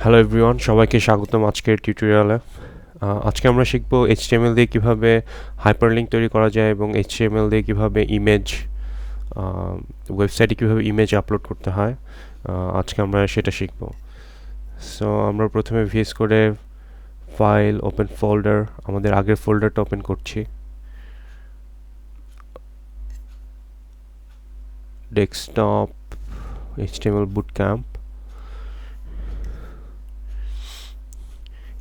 Hello everyone, সবাইকে স্বাগতম আজকের টিউটোরিয়ালে। আজকে আমরা শিখব এইচটিএমএল দিয়ে কিভাবে হাইপারলিংক তৈরি করা যায় এবং এইচটিএমএল দিয়ে কিভাবে ইমেজ ওয়েবসাইটে কিভাবে ইমেজ আপলোড করতে হয়। আজকে আমরা সেটা শিখব। সো আমরা প্রথমে ভিএস কোডে ফাইল ওপেন ফোল্ডার, আমাদের আগের ফোল্ডারটা ওপেন করছি। ডেস্কটপ এইচটিএমএল বুটক্যাম্প,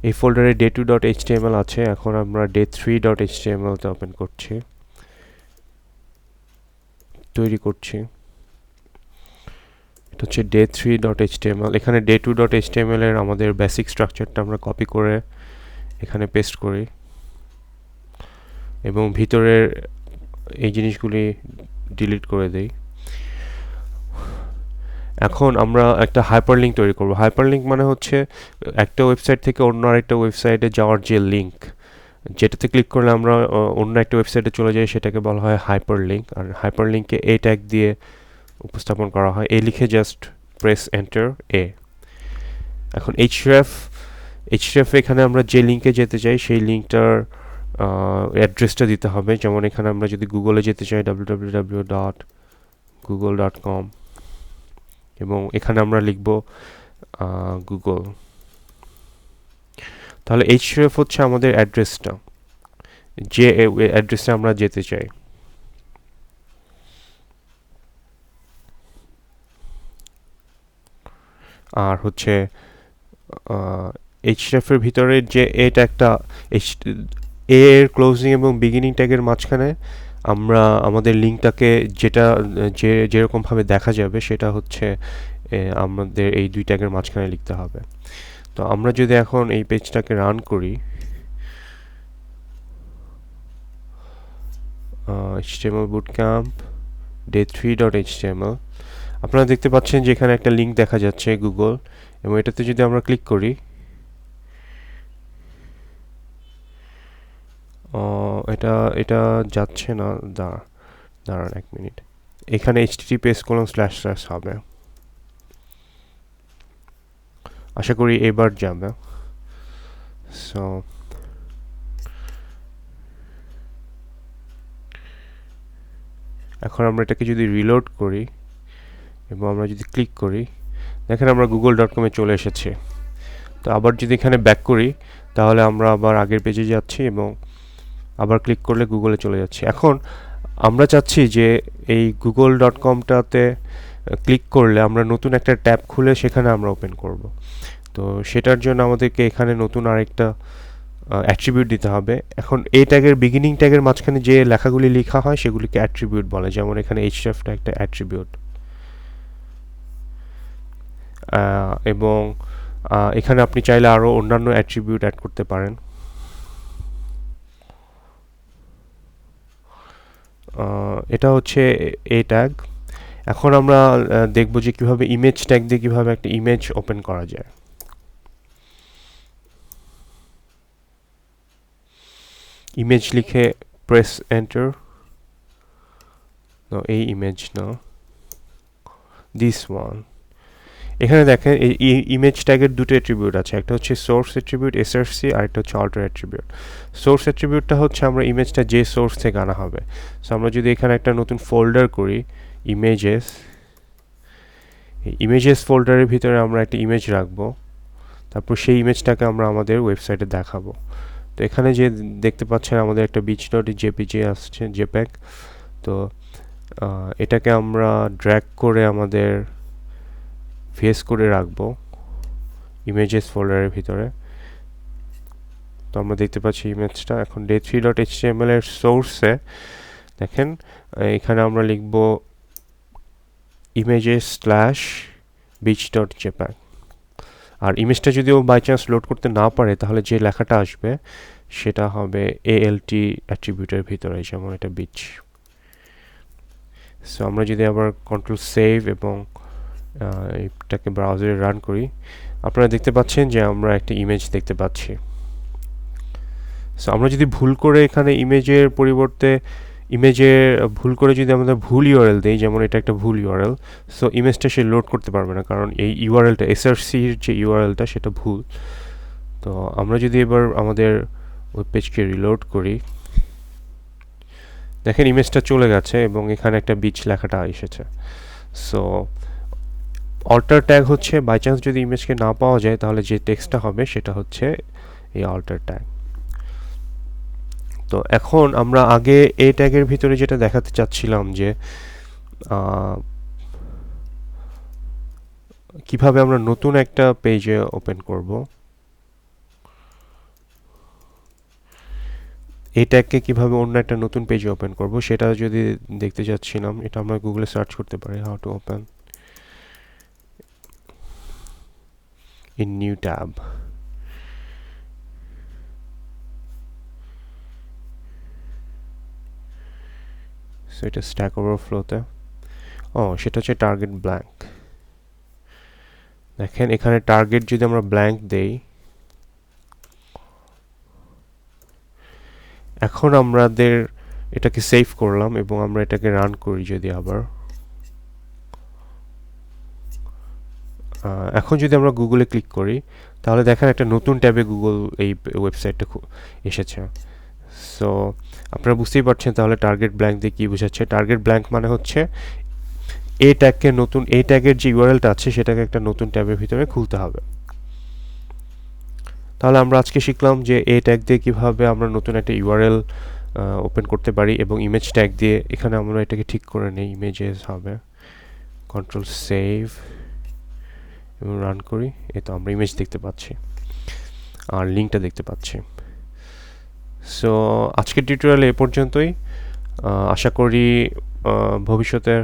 এই ফোল্ডারে day2.html আছে। এখন আমরা day3.html তে ওপেন করছি, তৈরি করছি। এটা হচ্ছে day3.html। এখানে day2.html এর আমাদের বেসিক স্ট্রাকচারটা আমরা কপি করে এখানে পেস্ট করি এবং ভিতরের এই জিনিসগুলি ডিলিট করে দেই। এখন আমরা একটা হাইপারলিংক তৈরি করব। হাইপারলিংক মানে হচ্ছে একটা ওয়েবসাইট থেকে অন্য আরেকটা ওয়েবসাইটে যাওয়ার যে লিঙ্ক, যেটাতে ক্লিক করলে আমরা অন্য একটা ওয়েবসাইটে চলে যাই, সেটাকে বলা হয় হাইপারলিংক। আর হাইপারলিংকে এ ট্যাগ দিয়ে উপস্থাপন করা হয়। এ লিখে জাস্ট প্রেস এন্টার এ। এখন এইচরেফ এখানে আমরা যে লিঙ্কে যেতে চাই সেই লিঙ্কটার অ্যাড্রেসটা দিতে হবে। যেমন এখানে আমরা যদি গুগলে যেতে চাই www.google.com এবং এখানে আমরা লিখব গুগল। তাহলে এইচরেফ হচ্ছে আমাদের অ্যাড্রেসটা, যে অ্যাড্রেসে আমরা যেতে চাই। আর হচ্ছে এইচরেফের ভিতরে যে এটা একটা এ এর ক্লোজিং এবং বিগিনিং ট্যাগের মাঝখানে আমরা আমাদের লিঙ্কটাকে যেরকমভাবে দেখা যাবে সেটা হচ্ছে আমাদের এই দুই ট্যাগের মাঝখানে লিখতে হবে। তো আমরা যদি এখন এই পেজটাকে রান করি, HTML bootcamp day3.html, আপনারা দেখতে পাচ্ছেন যে এখানে একটা লিঙ্ক দেখা যাচ্ছে গুগল, এবং এটাতে যদি আমরা ক্লিক করি, এটা এটা যাচ্ছে না। দাঁড়ান এক মিনিট। এখানে https:// হবে। আশা করি এবার যাবে। সো এখন আমরা এটাকে যদি রিলোড করি এবং আমরা যদি ক্লিক করি, দেখেন আমরা google.com এ চলে এসেছি। তো আবার যদি এখানে ব্যাক করি, তাহলে আমরা আবার আগের পেজে যাচ্ছি এবং আবার ক্লিক করলে গুগলে চলে যাচ্ছি। এখন আমরা চাচ্ছি যে এই google.comটাতে ক্লিক করলে আমরা নতুন একটা ট্যাব খুলে সেখানে আমরা ওপেন করব। তো সেটার জন্য আমাদেরকে এখানে নতুন আরেকটা অ্যাট্রিবিউট দিতে হবে। এখন এই ট্যাগের বিগিনিং ট্যাগের মাঝখানে যে লেখাগুলি লেখা হয় সেগুলিকে অ্যাট্রিবিউট বলে। যেমন এখানে hrefটা একটা অ্যাট্রিবিউট, এবং এখানে আপনি চাইলে আরও অন্যান্য অ্যাট্রিবিউট অ্যাড করতে পারেন। এটা হচ্ছে এ ট্যাগ। এখন আমরা দেখব যে কিভাবে ইমেজ ট্যাগ দিয়ে কিভাবে একটা ইমেজ ওপেন করা যায়। ইমেজ লিখে প্রেস এন্টার। এই ইমেজ না, দিস ওয়ান। এখানে দেখেন এই ইমেজ ট্যাগের দুটো অ্যাট্রিবিউট আছে, একটা হচ্ছে সোর্স অ্যাট্রিবিউট src, আর একটা হচ্ছে অল্টার অ্যাট্রিবিউট। সোর্স অ্যাট্রিবিউটটা হচ্ছে আমরা ইমেজটা যে সোর্স থেকে আনা হবে। সো আমরা যদি এখানে একটা নতুন ফোল্ডার করি, ইমেজেস ফোল্ডারের ভিতরে আমরা একটা ইমেজ রাখবো, তারপর সেই ইমেজটাকে আমরা আমাদের ওয়েবসাইটে দেখাবো। তো এখানে যে দেখতে পাচ্ছেন আমাদের একটা beach.jpg আসছে, জেপ্যাগ। তো এটাকে আমরা ড্র্যাগ করে আমাদের ভিএস কোডে রাখবো ইমেজেস ফোল্ডারের ভিতরে। তো আমরা দেখতে পাচ্ছি ইমেজটা। এখন day3.html এর সোর্সে দেখেন এখানে আমরা লিখব images/beach.jpg। আর ইমেজটা যদিও বাই চান্স লোড করতে না পারে, তাহলে যে লেখাটা আসবে সেটা হবে alt অ্যাট্রিবিউটের ভিতরে, যেমন এটা বিচ। সো আমরা যদি আবার কন্ট্রোল সেভ এবং এটাকে ব্রাউজারে রান করি, আপনারা দেখতে পাচ্ছেন যে আমরা একটা ইমেজ দেখতে পাচ্ছি। সো আমরা যদি ভুল করে এখানে ইমেজের পরিবর্তে ইমেজে ভুল করে যদি আমরা ভুল ইউআরএল দেই, যেমন এটা একটা ভুল ইউআরএল, সো ইমেজটা সে লোড করতে পারবে না, কারণ এই ইউআরএলটা এসআরসির যে ইউআরএলটা সেটা ভুল। তো আমরা যদি এবার আমাদের ওয়েব পেজকে রিলোড করি, দেখেন ইমেজটা চলে গেছে এবং এখানে একটা বিচ লেখাটা এসেছে। সো অল্টার ট্যাগ হচ্ছে বাই চান্স যদি ইমেজকে না পাওয়া যায় তাহলে যে টেক্সটটা হবে সেটা হচ্ছে এই অল্টার ট্যাগ। তো এখন আমরা আগে এই ট্যাগের ভিতরে যেটা দেখাতে চাচ্ছিলাম যে কিভাবে আমরা নতুন একটা পেজে ওপেন করব, এই ট্যাগকে কিভাবে অন্য একটা নতুন পেজে ওপেন করব সেটা যদি দেখতে চাচ্ছিলাম, এটা আমরা গুগলে সার্চ করতে পারি how to open in new tab. So এটা স্ট্যাক ওভারফ্লোতে, সেটা হচ্ছে টার্গেট ব্ল্যাঙ্ক। দেখেন এখানে টার্গেট যদি আমরা ব্ল্যাঙ্ক দেই, এখন আমাদের এটাকে সেভ করলাম এবং আমরা এটাকে রান করি যদি আবার, এখন যদি আমরা গুগলে ক্লিক করি তাহলে দেখেন একটা নতুন ট্যাবে গুগল এই ওয়েবসাইটটা এসেছে। সো আপনারা বুঝতেই পারছেন তাহলে টার্গেট ব্ল্যাঙ্ক দিয়ে কী বোঝাচ্ছে। টার্গেট ব্ল্যাঙ্ক মানে হচ্ছে এই ট্যাগকে নতুন, এই ট্যাগের যে ইউআরএলটা আছে সেটাকে একটা নতুন ট্যাবের ভিতরে খুলতে হবে। তাহলে আমরা আজকে শিখলাম যে এই ট্যাগ দিয়ে কীভাবে আমরা নতুন একটা ইউআরএল ওপেন করতে পারি, এবং ইমেজ ট্যাগ দিয়ে এখানে আমরা এটাকে ঠিক করে নিই, ইমেজেস হবে, কন্ট্রোল সেভ এবং রান করি। এই তো আমরা ইমেজ দেখতে পাচ্ছি আর লিঙ্কটা দেখতে পাচ্ছি। সো আজকের টিউটোরিয়ালে এ পর্যন্তই। আশা করি ভবিষ্যতের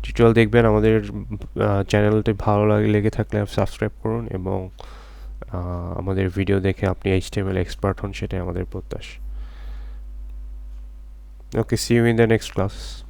টিউটোরিয়াল দেখবেন। আমাদের চ্যানেলটি ভালো লেগে থাকলে সাবস্ক্রাইব করুন এবং আমাদের ভিডিও দেখে আপনি HTML এক্সপার্ট হন, সেটাই আমাদের প্রত্যাশা। Okay, see you in the next class.